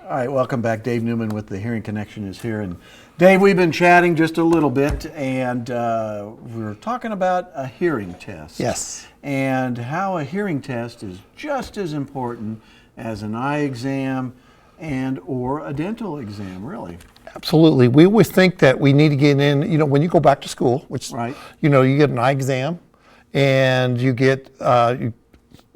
All right, welcome back. Dave Neumann with the Hearing Connection is here. And Dave, we've been chatting just a little bit, and we're talking about a hearing test. Yes. And how a hearing test is just as important as an eye exam and or a dental exam, really. Absolutely. We always think that we need to get in, when you go back to school, which, Right. You get an eye exam and you get,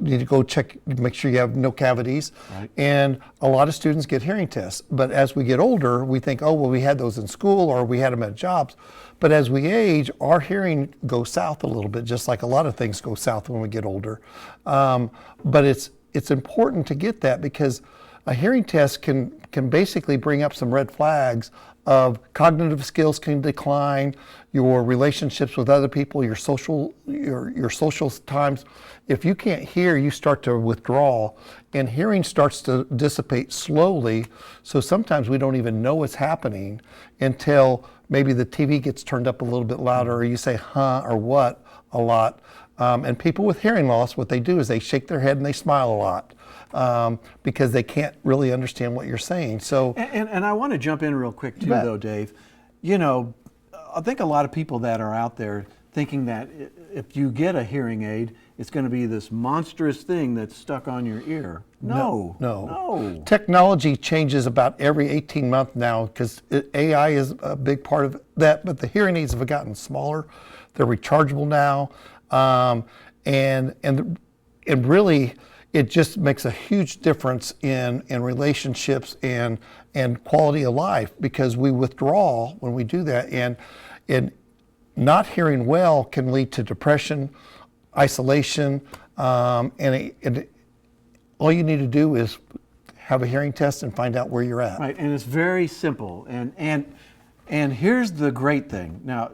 you need to go check, make sure you have no cavities. Right. And a lot of students get hearing tests. But as we get older, we think, oh, well, we had those in school or we had them at jobs. But as we age, our hearing goes south a little bit, just like a lot of things go south when we get older. But it's important to get that because a hearing test can basically bring up some red flags of cognitive skills can decline, your relationships with other people, your social times. If you can't hear, you start to withdraw, and hearing starts to dissipate slowly. So sometimes we don't even know what's happening until maybe the TV gets turned up a little bit louder, or you say huh or what a lot. And people with hearing loss, what they do is they shake their head and they smile a lot. Because they can't really understand what you're saying. So, and I want to jump in real quick too, though, Dave. I think a lot of people that are out there thinking that if you get a hearing aid, it's going to be this monstrous thing that's stuck on your ear. No. Technology changes about every 18 months now because AI is a big part of that. But the hearing aids have gotten smaller. They're rechargeable now, and really. It just makes a huge difference in relationships and quality of life because we withdraw when we do that, and not hearing well can lead to depression, isolation, and all you need to do is have a hearing test and find out where you're at. Right, and it's very simple. And here's the great thing. Now,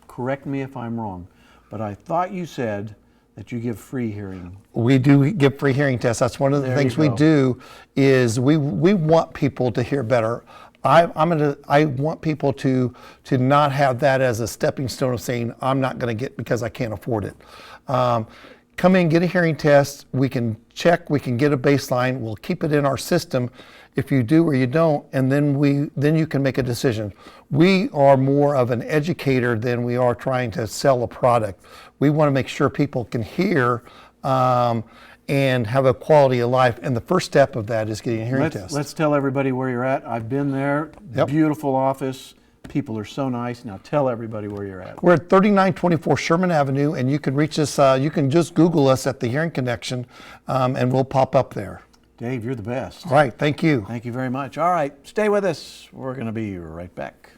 correct me if I'm wrong, but I thought you said that you give free hearing. We do give free hearing tests. That's one of the things we do is we want people to hear better. I want people to not have that as a stepping stone of saying I'm not going to get because I can't afford it. Come in, get a hearing test. We can check. We can get a baseline. We'll keep it in our system if you do or you don't, and then you can make a decision. We are more of an educator than we are trying to sell a product. We want to make sure people can hear and have a quality of life, and the first step of that is getting a hearing test. Let's tell everybody where you're at. I've been there. Yep. Beautiful office. People are so nice. Now tell everybody where you're at. We're at 3924 Sherman Avenue, and you can reach us. You can just Google us at the Hearing Connection, and we'll pop up there. Dave, you're the best. All right, thank you. Thank you very much. All right, stay with us. We're going to be right back.